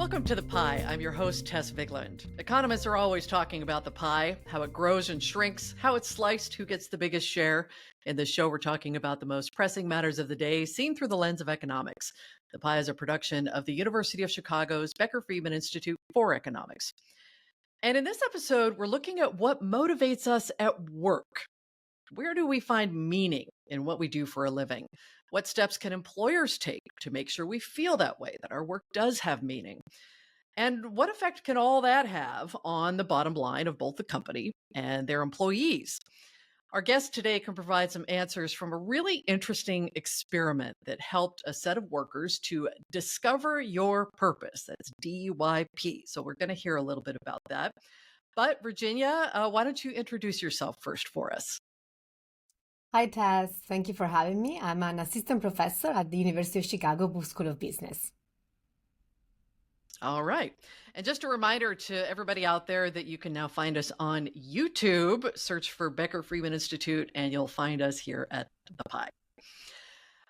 Welcome to The Pie. I'm your host, Tess Vigland. Economists are always talking about the pie, how it grows and shrinks, how it's sliced, who gets the biggest share. In this show, we're talking about the most pressing matters of the day seen through the lens of economics. The Pie is a production of the University of Chicago's Becker-Friedman Institute for Economics. And in this episode, we're looking at what motivates us at work. Where do we find meaning in what we do for a living? What steps can employers take to make sure we feel that way, that our work does have meaning? And what effect can all that have on the bottom line of both the company and their employees? Our guest today can provide some answers from a really interesting experiment that helped a set of workers to discover your purpose. That's DYP. So we're going to hear a little bit about that. But Virginia, why don't you introduce yourself first for us? Hi, Tess. Thank you for having me. I'm an assistant professor at the University of Chicago School of Business. All right. And just a reminder to everybody out there that you can now find us on YouTube. Search for Becker-Friedman Institute, and you'll find us here at The Pie.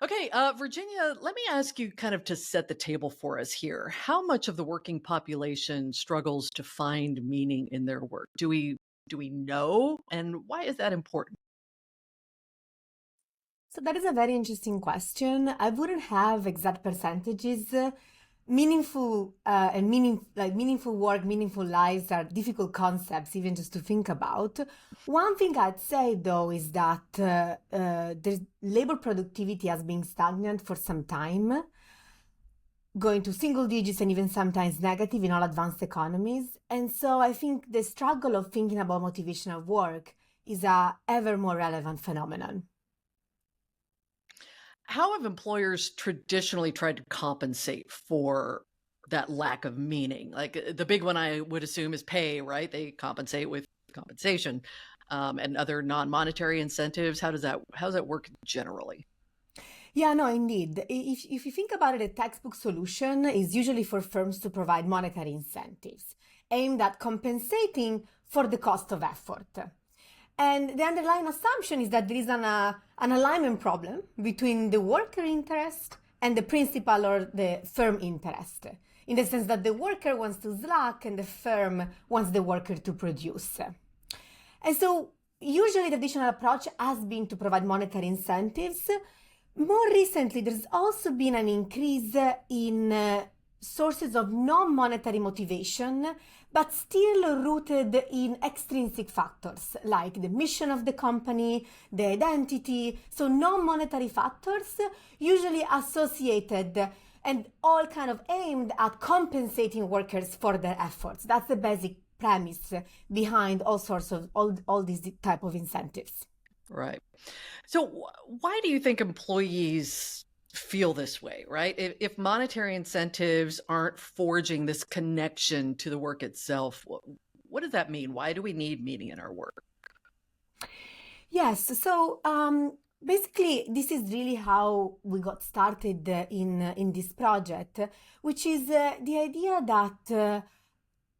Okay, Virginia, let me ask you kind of to set the table for us here. How much of the working population struggles to find meaning in their work? Do we know? And why is that important? So that is a very interesting question. I wouldn't have exact percentages. Meaningful work, meaningful lives are difficult concepts even just to think about. One thing I'd say though is that the labor productivity has been stagnant for some time, going to single digits and even sometimes negative in all advanced economies. And so I think the struggle of thinking about motivation of work is a ever more relevant phenomenon. How have employers traditionally tried to compensate for that lack of meaning? Like the big one I would assume is pay, right? They compensate with compensation and other non-monetary incentives. How does that work generally? Yeah, no, indeed. If you think about it, a textbook solution is usually for firms to provide monetary incentives aimed at compensating for the cost of effort. And the underlying assumption is that there is an alignment problem between the worker interest and the principal or the firm interest, in the sense that the worker wants to slack and the firm wants the worker to produce. And so usually the traditional approach has been to provide monetary incentives. More recently, there's also been an increase in sources of non-monetary motivation, but still rooted in extrinsic factors like the mission of the company, the identity. So non-monetary factors usually associated and all kind of aimed at compensating workers for their efforts. That's the basic premise behind all sorts of all these type of incentives. Right. So why do you think employees feel this way, right? If monetary incentives aren't forging this connection to the work itself, what does that mean? Why do we need meaning in our work? Yes, so basically this is really how we got started in this project, which is the idea that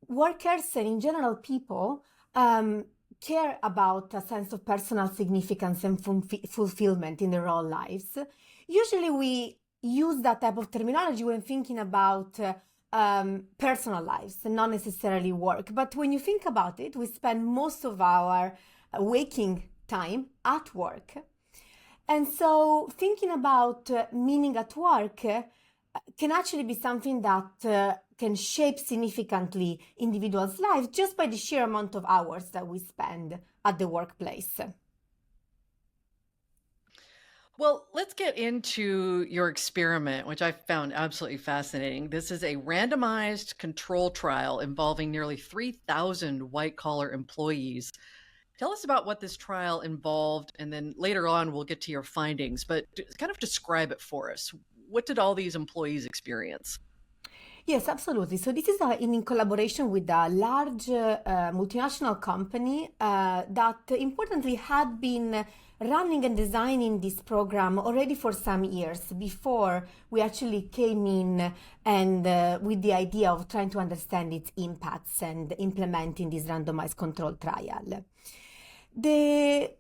workers and in general people care about a sense of personal significance and fulfillment in their own lives. Usually we use that type of terminology when thinking about personal lives and not necessarily work. But when you think about it, we spend most of our waking time at work. And so thinking about meaning at work can actually be something that can shape significantly individuals' lives just by the sheer amount of hours that we spend at the workplace. Well, let's get into your experiment, which I found absolutely fascinating. This is a randomized control trial involving nearly 3,000 white-collar employees. Tell us about what this trial involved, and then later on we'll get to your findings, but kind of describe it for us. What did all these employees experience? Yes, absolutely. So this is in collaboration with a large multinational company that importantly had been running and designing this program already for some years before we actually came in and with the idea of trying to understand its impacts and implementing this randomized control trial. The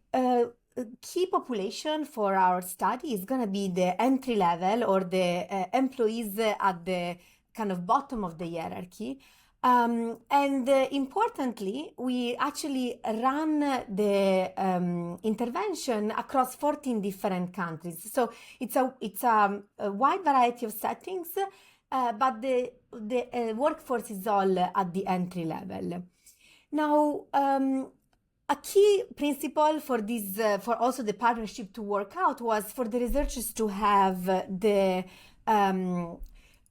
key population for our study is going to be the entry level or the employees at the kind of bottom of the hierarchy. Importantly, we actually ran the intervention across 14 different countries. So it's a wide variety of settings, but the workforce is all at the entry level. Now, a key principle for this, for also the partnership to work out, was for the researchers to have the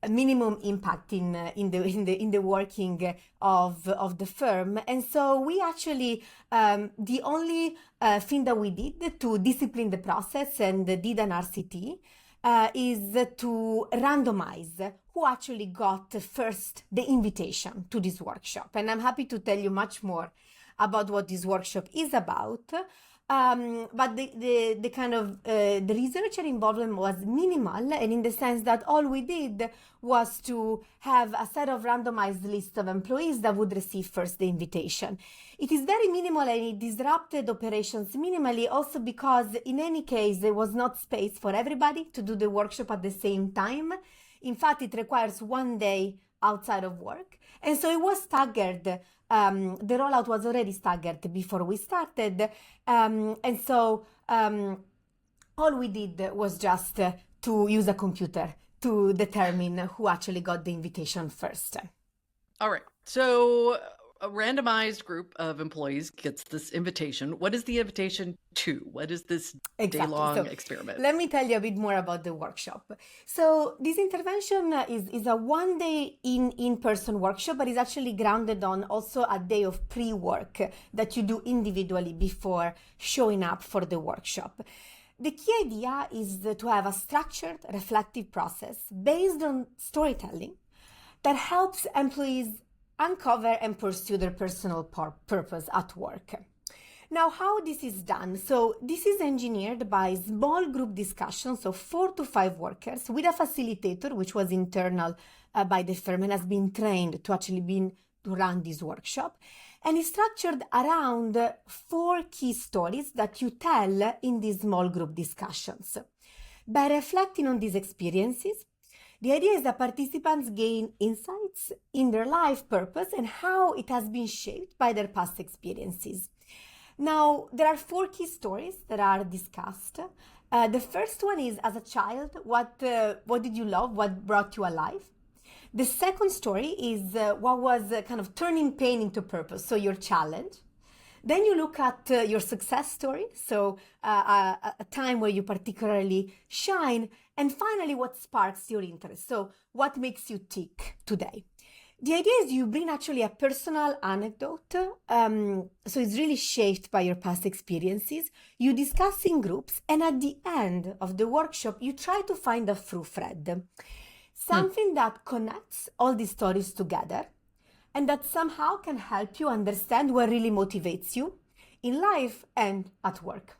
minimum impact in the working of the firm. And so we actually, the only thing that we did to discipline the process and did an RCT is to randomize who actually got first the invitation to this workshop. And I'm happy to tell you much more about what this workshop is about. But the kind of the researcher involvement was minimal, and in the sense that all we did was to have a set of randomized list of employees that would receive first the invitation. It is very minimal, and it disrupted operations minimally, also because in any case there was not space for everybody to do the workshop at the same time. In fact, it requires one day outside of work, and so it was staggered. The rollout was already staggered before we started. And so all we did was just to use a computer to determine who actually got the invitation first. All right. So a randomized group of employees gets this invitation. What is the invitation to? What is this day-long experiment? Let me tell you a bit more about the workshop. So this intervention is a one-day in-person workshop, but is actually grounded on also a day of pre-work that you do individually before showing up for the workshop. The key idea is to have a structured, reflective process based on storytelling that helps employees uncover and pursue their personal purpose at work. Now, how this is done? So this is engineered by small group discussions of 4 to 5 workers with a facilitator, which was internal by the firm and has been trained to run this workshop. And is structured around 4 key stories that you tell in these small group discussions. By reflecting on these experiences, the idea is that participants gain insights in their life purpose and how it has been shaped by their past experiences. Now, there are 4 key stories that are discussed. The first one is, as a child, what did you love? What brought you alive? The second story is what was kind of turning pain into purpose, so your challenge. Then you look at your success story, so a time where you particularly shine. And finally, what sparks your interest, so what makes you tick today. The idea is you bring actually a personal anecdote, so it's really shaped by your past experiences. You discuss in groups, and at the end of the workshop, you try to find a through thread, something that connects all these stories together, and that somehow can help you understand what really motivates you in life and at work.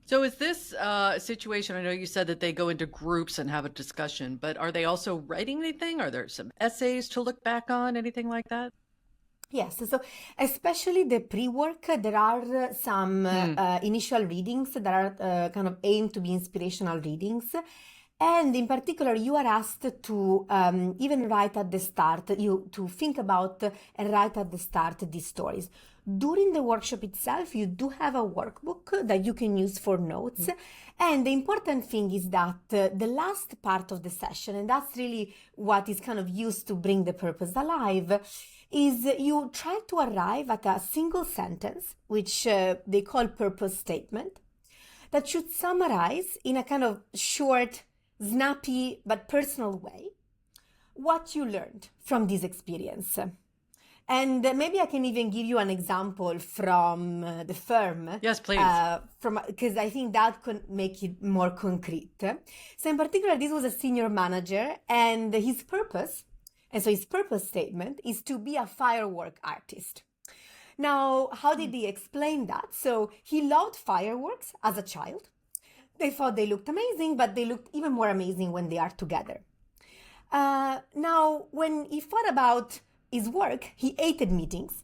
So is this a situation, I know you said that they go into groups and have a discussion, but are they also writing anything? Are there some essays to look back on, anything like that? Yes, so especially the pre-work, there are some initial readings that are kind of aimed to be inspirational readings. And in particular, you are asked to even write at the start, to think about and write at the start these stories. During the workshop itself, you do have a workbook that you can use for notes. And the important thing is that the last part of the session, and that's really what is kind of used to bring the purpose alive, is you try to arrive at a single sentence, which they call purpose statement, that should summarize in a kind of short, snappy but personal way what you learned from this experience. And maybe I can even give you an example from the firm. Yes, please. Because I think that could make it more concrete. So in particular, this was a senior manager, and his purpose statement is to be a firework artist. Now, how did he explain that? So he loved fireworks as a child. They thought they looked amazing, but they looked even more amazing when they are together. Now, when he thought about his work, he hated meetings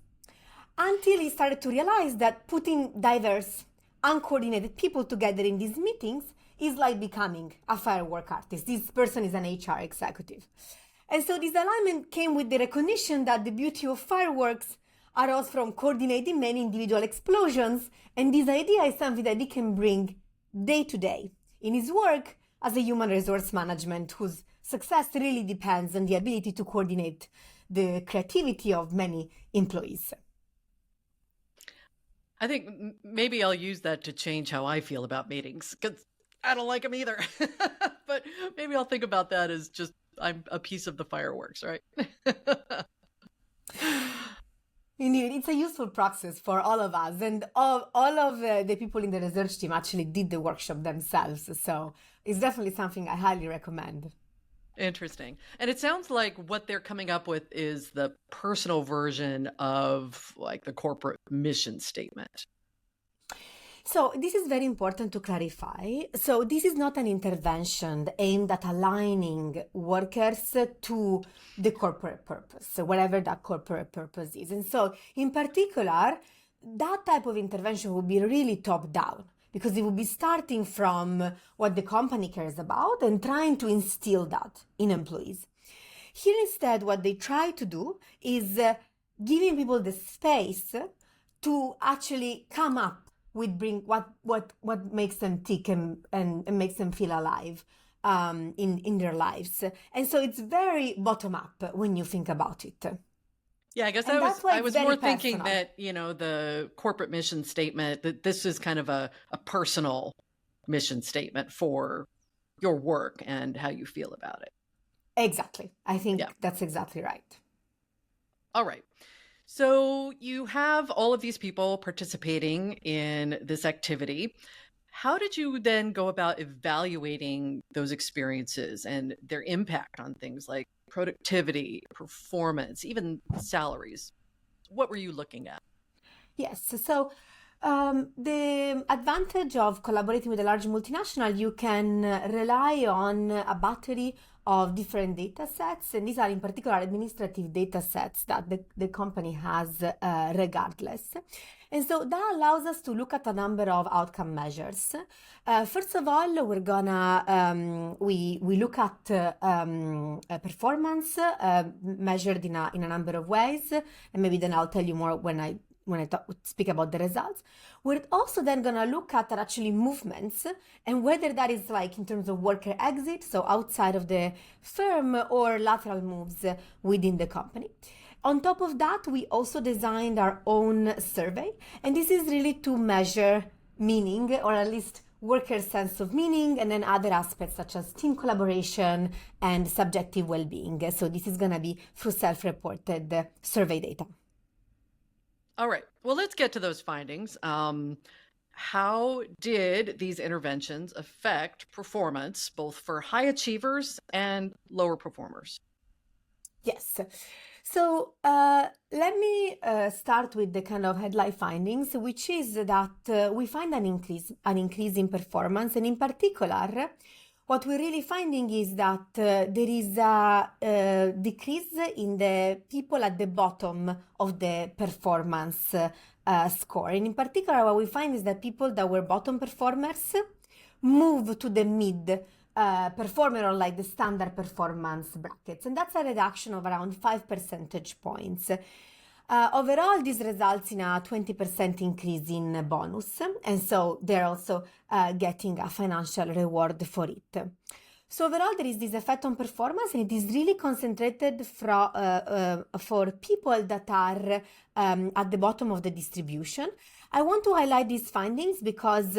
until he started to realize that putting diverse, uncoordinated people together in these meetings is like becoming a firework artist. This person is an HR executive. And so this alignment came with the recognition that the beauty of fireworks arose from coordinating many individual explosions, and this idea is something that he can bring day to day in his work as a human resource management, whose success really depends on the ability to coordinate the creativity of many employees. I think maybe I'll use that to change how I feel about meetings, because I don't like them either. But maybe I'll think about that as just I'm a piece of the fireworks, right? Indeed, it's a useful process for all of us, and all of the people in the research team actually did the workshop themselves, so it's definitely something I highly recommend. Interesting. And it sounds like what they're coming up with is the personal version of like the corporate mission statement. So this is very important to clarify. So this is not an intervention aimed at aligning workers to the corporate purpose, so whatever that corporate purpose is. And so in particular, that type of intervention would be really top down, because it would be starting from what the company cares about and trying to instill that in employees. Here instead, what they try to do is giving people the space to actually come up with what makes them tick and makes them feel alive in their lives. And so it's very bottom up when you think about it. Yeah, I guess I was more thinking that, the corporate mission statement, that this is kind of a personal mission statement for your work and how you feel about it. Exactly. I think that's exactly right. All right. So you have all of these people participating in this activity. How did you then go about evaluating those experiences and their impact on things like productivity, performance, even salaries? What were you looking at? Yes. So the advantage of collaborating with a large multinational, you can rely on a battery of different data sets, and these are in particular administrative data sets that the company has regardless. And so that allows us to look at a number of outcome measures. First of all, we're gonna we look at performance measured in a number of ways, and maybe then I'll tell you more when I speak about the results. We're also then going to look at actually movements and whether that is like in terms of worker exit, so outside of the firm, or lateral moves within the company. On top of that, we also designed our own survey, and this is really to measure meaning, or at least workers' sense of meaning, and then other aspects such as team collaboration and subjective well-being. So this is going to be through self-reported survey data. All right. Well, let's get to those findings. How did these interventions affect performance, both for high achievers and lower performers? Yes. So let me start with the kind of headline findings, which is that we find an increase in performance, and in particular, what we're really finding is that there is a decrease in the people at the bottom of the performance score. And in particular, what we find is that people that were bottom performers move to the mid performer, or like the standard performance brackets. And that's a reduction of around 5 percentage points. Overall, this results in a 20% increase in bonus, and so they're also getting a financial reward for it. So overall, there is this effect on performance, and it is really concentrated for people that are at the bottom of the distribution. I want to highlight these findings because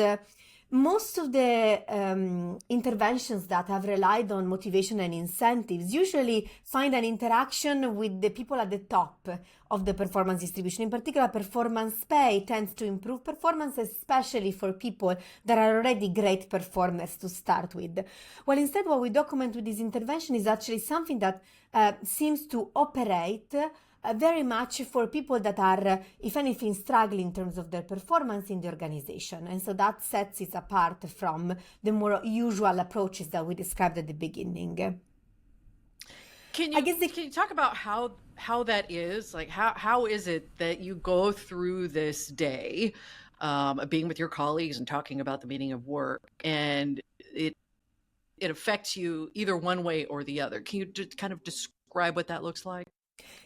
most of the interventions that have relied on motivation and incentives usually find an interaction with the people at the top of the performance distribution. In particular, performance pay tends to improve performance, especially for people that are already great performers to start with. Well, instead, what we document with this intervention is actually something that seems to operate very much for people that are, if anything, struggling in terms of their performance in the organization. And so that sets it apart from the more usual approaches that we described at the beginning. Can you talk about how that is? Like, how is it that you go through this day, being with your colleagues and talking about the meaning of work, and it affects you either one way or the other. Can you just kind of describe what that looks like?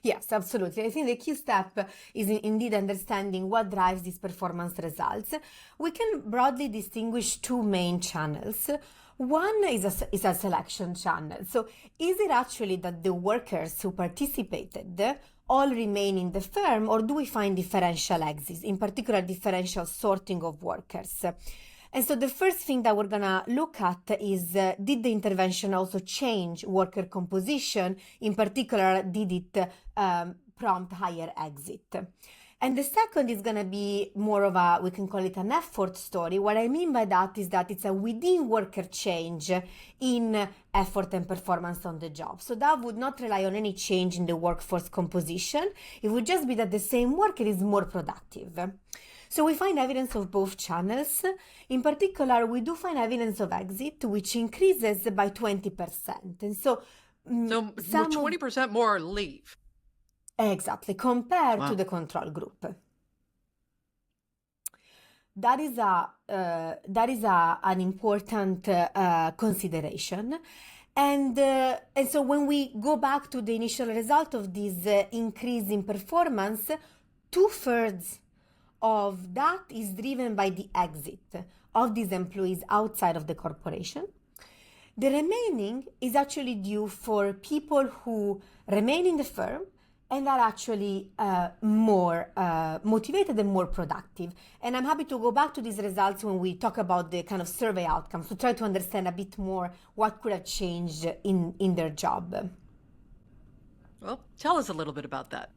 Yes, absolutely. I think the key step is indeed understanding what drives these performance results. We can broadly distinguish two main channels. One is a selection channel. So, is it actually that the workers who participated all remain in the firm, or do we find differential exits, in particular differential sorting of workers? And so the first thing that we're going to look at is, did the intervention also change worker composition? In particular, did it prompt higher exit? And the second is going to be more of a, we can call it an effort story. What I mean by that is that it's a within worker change in effort and performance on the job. So that would not rely on any change in the workforce composition. It would just be that the same worker is more productive. So we find evidence of both channels. In particular, we do find evidence of exit, which increases by 20%. And so 20% more leave. Exactly, compared to the control group. That is an important consideration. And so when we go back to the initial result of this increase in performance, 2/3 of that is driven by the exit of these employees outside of the corporation. The remaining is actually due for people who remain in the firm and are actually more motivated and more productive. And I'm happy to go back to these results when we talk about the kind of survey outcomes to try to understand a bit more what could have changed in their job. Well, tell us a little bit about that.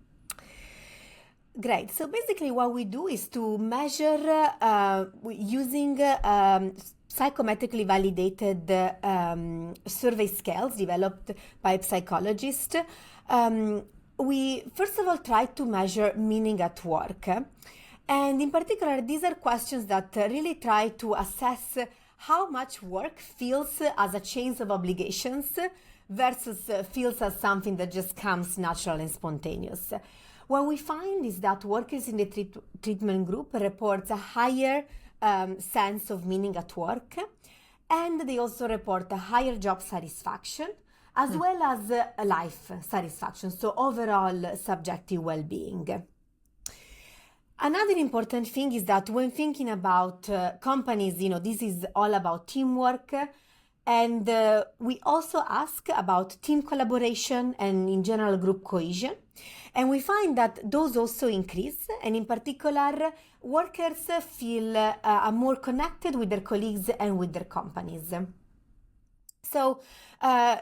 Great. So basically what we do is to measure using psychometrically validated survey scales developed by a psychologist. We first of all try to measure meaning at work. And in particular, these are questions that really try to assess how much work feels as a chain of obligations versus feels as something that just comes natural and spontaneous. What we find is that workers in the treatment group report a higher sense of meaning at work, and they also report a higher job satisfaction as well as life satisfaction, so overall subjective well-being. Another important thing is that when thinking about companies, this is all about teamwork, and we also ask about team collaboration and in general group cohesion. And we find that those also increase, and in particular, workers feel more connected with their colleagues and with their companies. So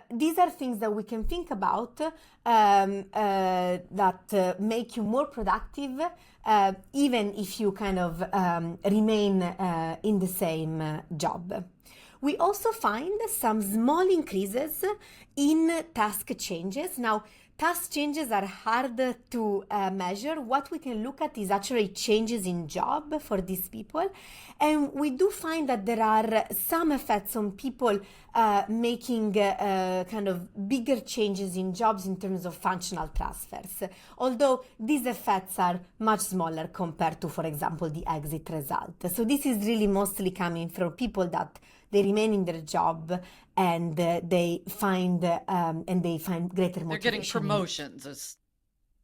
these are things that we can think about that make you more productive, even if you kind of remain in the same job. We also find some small increases in task changes. Now, task changes are hard to measure. What we can look at is actually changes in job for these people. And we do find that there are some effects on people making kind of bigger changes in jobs in terms of functional transfers. Although these effects are much smaller compared to, for example, the exit result. So this is really mostly coming from people that they remain in their job and they find greater motivation. They're getting promotions.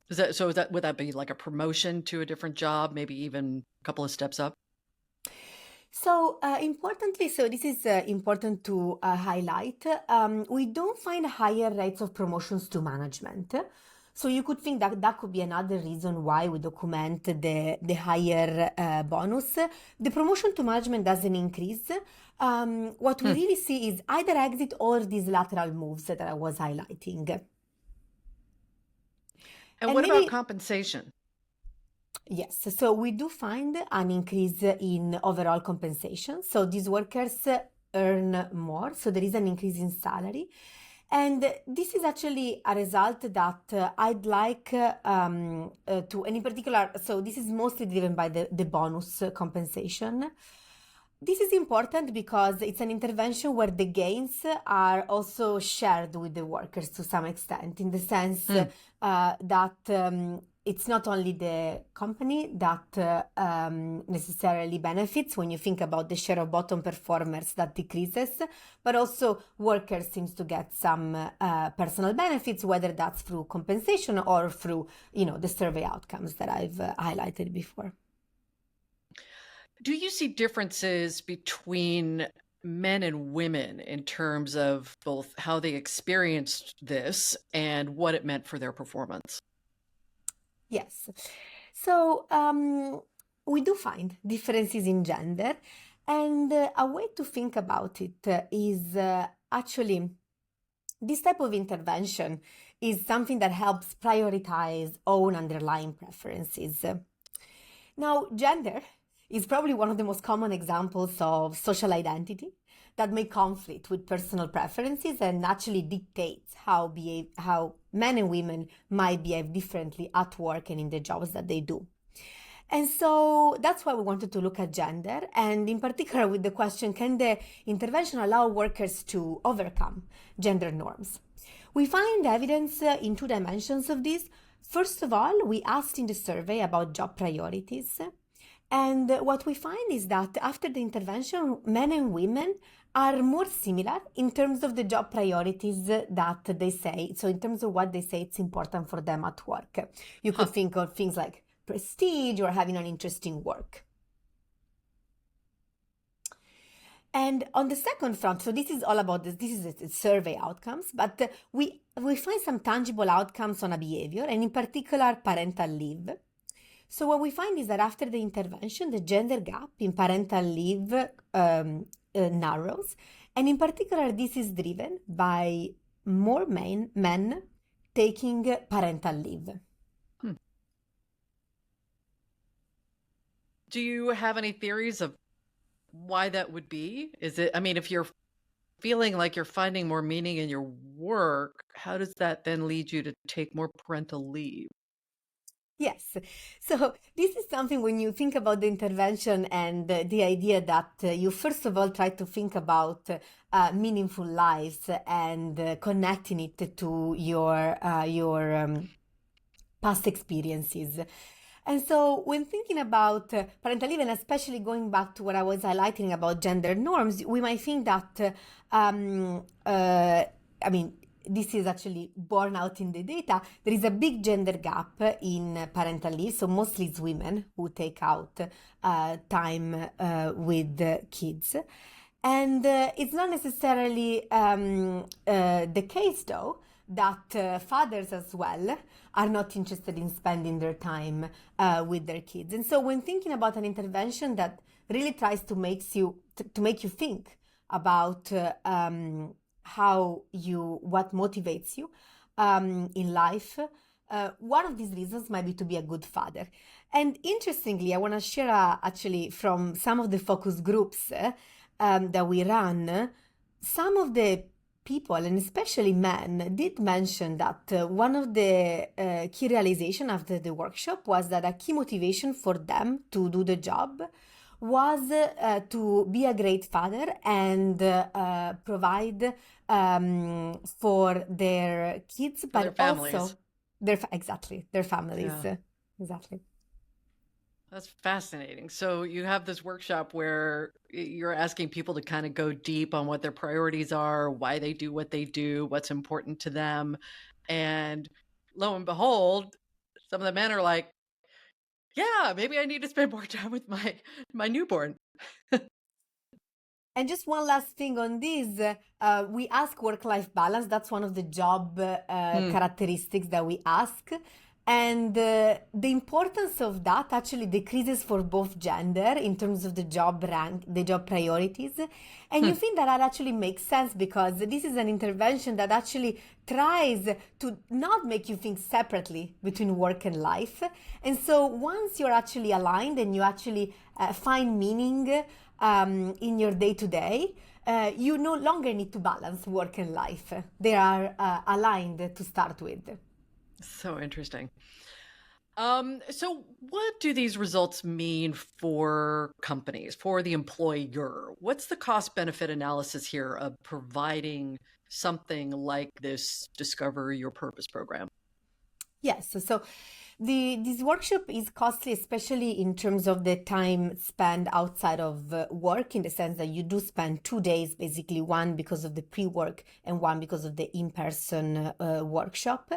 Would that be like a promotion to a different job, maybe even a couple of steps up? So importantly, this is important to highlight. We don't find higher rates of promotions to management. So you could think that that could be another reason why we document the higher bonus. The promotion to management doesn't increase. What we really see is either exit or these lateral moves that I was highlighting. And what about compensation? Yes, so we do find an increase in overall compensation. So these workers earn more, so there is an increase in salary. And this is actually a result that I'd like to, and in particular, so this is mostly driven by the bonus compensation. This is important because it's an intervention where the gains are also shared with the workers to some extent, in the sense that it's not only the company that necessarily benefits when you think about the share of bottom performers that decreases, but also workers seems to get some personal benefits, whether that's through compensation or through, the survey outcomes that I've highlighted before. Do you see differences between men and women in terms of both how they experienced this and what it meant for their performance? Yes. So we do find differences in gender, and a way to think about it is actually this type of intervention is something that helps prioritize own underlying preferences. Now, gender is probably one of the most common examples of social identity that may conflict with personal preferences and actually dictates how men and women might behave differently at work and in the jobs that they do. And so that's why we wanted to look at gender, and in particular with the question, can the intervention allow workers to overcome gender norms? We find evidence in 2 dimensions of this. First of all, we asked in the survey about job priorities. And what we find is that after the intervention, men and women are more similar in terms of the job priorities that they say. So in terms of what they say it's important for them at work. You could think of things like prestige or having an interesting work. And on the second front, so this is all about this is the survey outcomes, but we find some tangible outcomes on a behavior, and in particular parental leave. So what we find is that after the intervention, the gender gap in parental leave narrows, and in particular this is driven by more men taking parental leave. Do you have any theories of why that would be? Is it, I mean, if you're feeling like you're finding more meaning in your work, how does that then lead you to take more parental leave? Yes. So this is something when you think about the intervention and the idea that you first of all try to think about meaningful lives and connecting it to your past experiences. And so when thinking about parental leave, and especially going back to what I was highlighting about gender norms, we might think that, this is actually borne out in the data. There is a big gender gap in parental leave. So mostly it's women who take out time with kids. And it's not necessarily the case, though, that fathers as well are not interested in spending their time with their kids. And so when thinking about an intervention that really tries to make you think about what motivates you in life, one of these reasons might be to be a good father. And interestingly, I want to share actually from some of the focus groups that we run, some of the people, and especially men, did mention that one of the key realization after the workshop was that a key motivation for them to do the job was to be a great father and provide for their kids, but their families. also their families. Yeah. Exactly. That's fascinating. So you have this workshop where you're asking people to kind of go deep on what their priorities are, why they do what they do, what's important to them. And lo and behold, some of the men are like, yeah, maybe I need to spend more time with my newborn. And just one last thing on this, we ask work-life balance. That's one of the job characteristics that we ask. And the importance of that actually decreases for both gender in terms of the job rank, the job priorities. And you think that actually makes sense because this is an intervention that actually tries to not make you think separately between work and life. And so once you're actually aligned and you actually find meaning in your day-to-day, you no longer need to balance work and life. They are aligned to start with. So interesting. So what do these results mean for companies, for the employer? What's the cost benefit analysis here of providing something like this Discover Your Purpose program? Yes, so this workshop is costly, especially in terms of the time spent outside of work, in the sense that you do spend 2 days, basically one because of the pre-work and one because of the in-person workshop.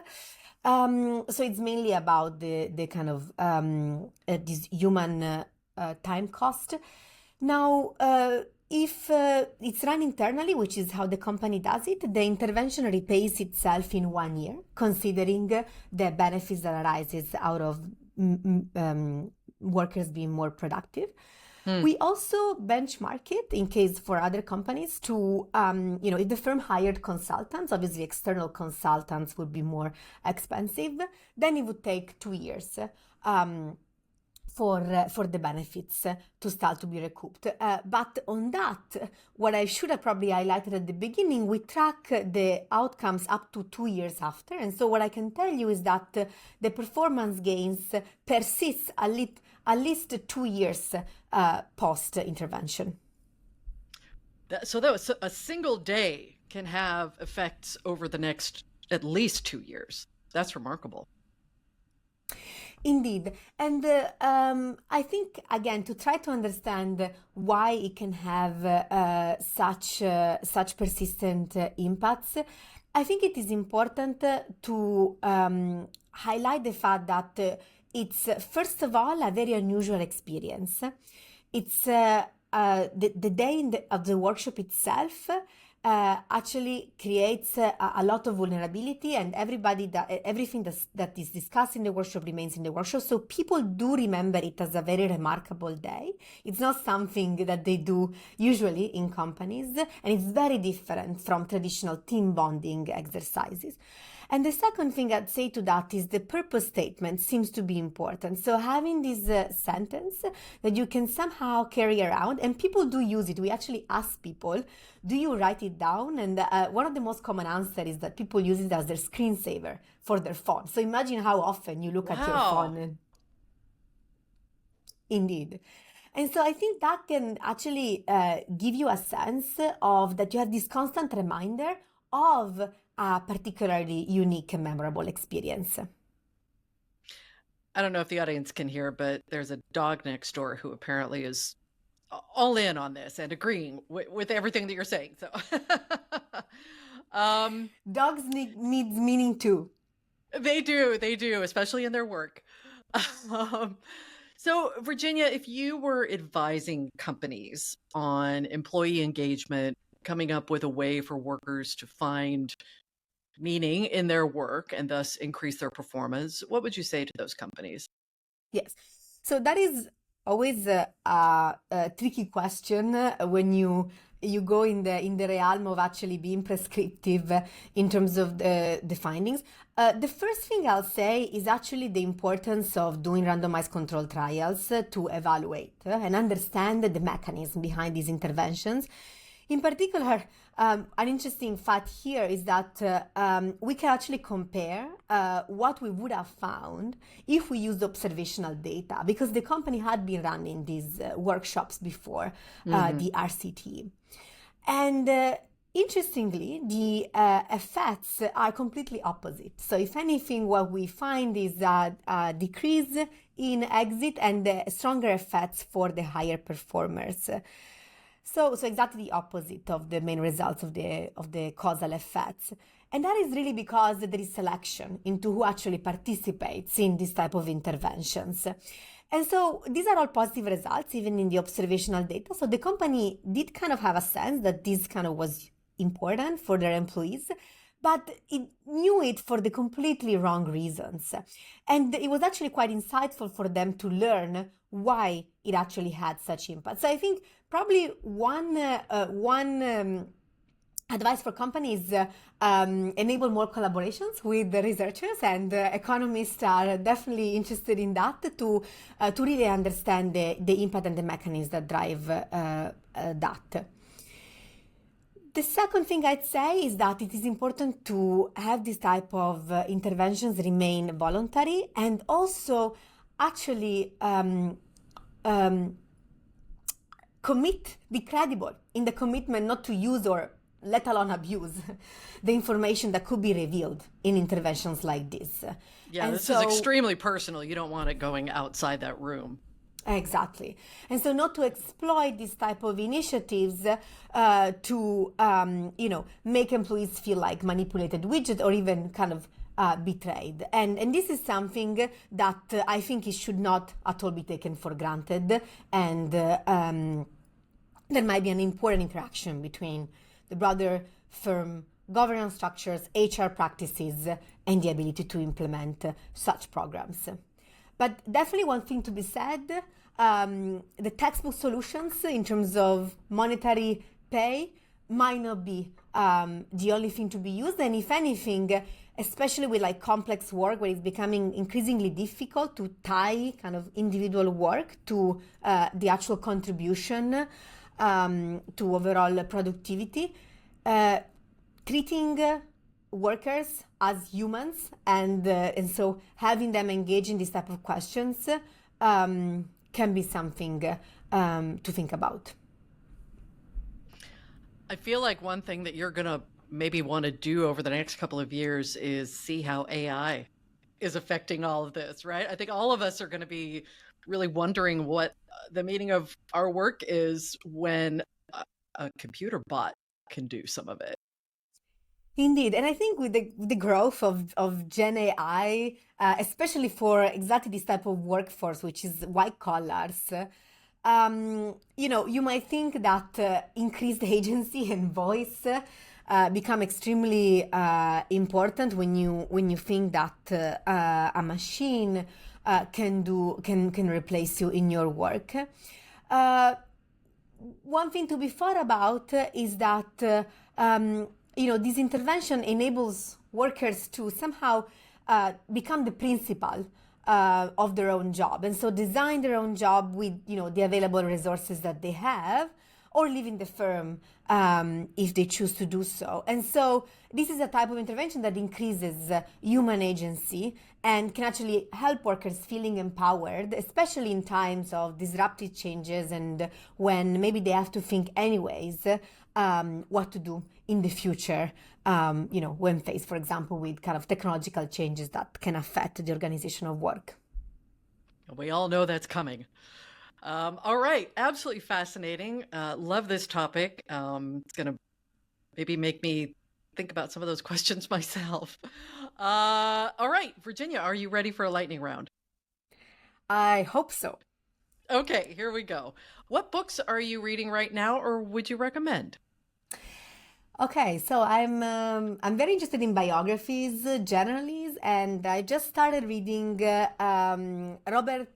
So it's mainly about the kind of this human time cost. Now, if it's run internally, which is how the company does it, the intervention repays itself in 1 year, considering the benefits that arises out of workers being more productive. We also benchmark it in case for other companies to, if the firm hired consultants, obviously external consultants would be more expensive, then it would take 2 years. For the benefits to start to be recouped. But on that, what I should have probably highlighted at the beginning, we track the outcomes up to 2 years after. And so what I can tell you is that the performance gains persist at least 2 years post-intervention. So that was a single day can have effects over the next at least 2 years. That's remarkable. Indeed. And I think, again, to try to understand why it can have such persistent impacts, I think it is important to highlight the fact that it's, first of all, a very unusual experience. It's the day of the workshop itself actually creates a lot of vulnerability, and everything that is discussed in the workshop remains in the workshop. So people do remember it as a very remarkable day. It's not something that they do usually in companies, and it's very different from traditional team bonding exercises. And the second thing I'd say to that is the purpose statement seems to be important. So having this sentence that you can somehow carry around, and people do use it. We actually ask people, do you write it down? And one of the most common answers is that people use it as their screensaver for their phone. So imagine how often you look at your phone. Indeed. And so I think that can actually give you a sense of that you have this constant reminder of a particularly unique and memorable experience. I don't know if the audience can hear, but there's a dog next door who apparently is all in on this and agreeing with everything that you're saying. So dogs need meaning too. They do, especially in their work. So Virginia, if you were advising companies on employee engagement, coming up with a way for workers to find meaning in their work and thus increase their performance, what would you say to those companies? Yes. So that is always a tricky question when you go in the realm of actually being prescriptive in terms of the findings. The first thing I'll say is actually the importance of doing randomized control trials to evaluate and understand the mechanism behind these interventions. In particular, an interesting fact here is that we can actually compare what we would have found if we used observational data, because the company had been running these workshops before the RCT. And interestingly, the effects are completely opposite. So if anything, what we find is a decrease in exit and stronger effects for the higher performers. So exactly the opposite of the main results of the causal effects. And that is really because there is selection into who actually participates in this type of interventions. And so these are all positive results, even in the observational data. So the company did kind of have a sense that this kind of was important for their employees, but it knew it for the completely wrong reasons. And it was actually quite insightful for them to learn why it actually had such impact. So I think probably one advice for companies enable more collaborations with the researchers, and economists are definitely interested in that to really understand the impact and the mechanisms that drive that. The second thing I'd say is that it is important to have this type of interventions remain voluntary, and also actually be credible in the commitment not to use or let alone abuse, the information that could be revealed in interventions like this. Yeah, and this is extremely personal. You don't want it going outside that room. Exactly. And so not to exploit this type of initiatives to, make employees feel like manipulated widget or even kind of betrayed. And this is something that I think it should not at all be taken for granted. And there might be an important interaction between the broader firm governance structures, HR practices, and the ability to implement such programs. But definitely one thing to be said, the textbook solutions in terms of monetary pay might not be the only thing to be used. And if anything, especially with like complex work where it's becoming increasingly difficult to tie kind of individual work to the actual contribution to overall productivity, treating workers as humans and so having them engage in this type of questions can be something to think about. I feel like one thing that you're going to maybe want to do over the next couple of years is see how AI is affecting all of this, right? I think all of us are going to be really wondering what the meaning of our work is when a computer bot can do some of it. Indeed. And I think with the growth of Gen AI, especially for exactly this type of workforce, which is white collars, you might think that increased agency and voice become extremely important when you think that a machine can replace you in your work. One thing to be thought about is that this intervention enables workers to somehow become the principal of their own job, and so design their own job with the available resources that they have, or leaving the firm if they choose to do so. And so this is a type of intervention that increases human agency and can actually help workers feeling empowered, especially in times of disruptive changes and when maybe they have to think anyways what to do in the future, when faced, for example, with kind of technological changes that can affect the organization of work. We all know that's coming. All right. Absolutely fascinating. Love this topic. It's going to maybe make me think about some of those questions myself. All right. Virginia, are you ready for a lightning round? I hope so. Okay, here we go. What books are you reading right now, or would you recommend? Okay, so I'm very interested in biographies generally, and I just started reading Robert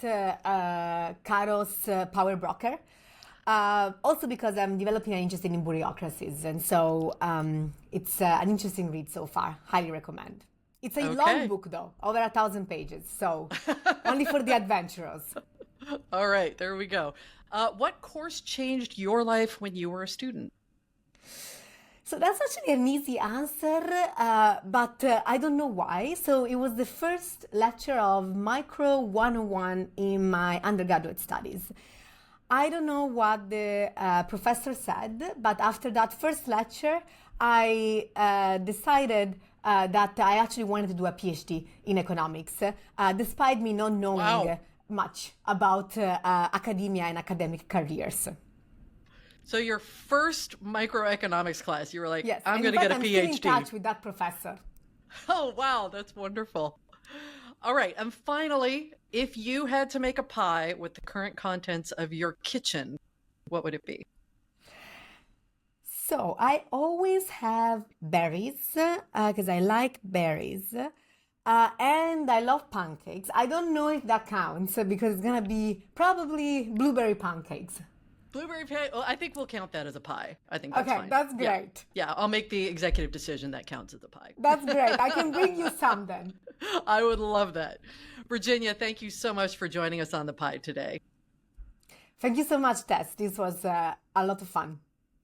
Caro's Power Broker. Also because I'm developing an interest in bureaucracies, and so it's an interesting read so far. Highly recommend. It's a long book though, over 1,000 pages, so only for the adventurers. All right, there we go. What course changed your life when you were a student? So that's actually an easy answer, but I don't know why. So it was the first lecture of Micro 101 in my undergraduate studies. I don't know what the professor said, but after that first lecture, I decided that I actually wanted to do a PhD in economics, despite me not knowing much about academia and academic careers. So your first microeconomics class, you were like, yes, I'm going to get a PhD. I'm still in touch with that professor. Oh, wow. That's wonderful. All right. And finally, if you had to make a pie with the current contents of your kitchen, what would it be? So I always have berries because I like berries. And I love pancakes. I don't know if that counts because it's going to be probably blueberry pancakes. Blueberry pie. Well, I think we'll count that as a pie. I think that's fine. That's great. Yeah, I'll make the executive decision that counts as a pie. That's great. I can bring you some then. I would love that. Virginia, thank you so much for joining us on The Pie today. Thank you so much, Tess. This was a lot of fun.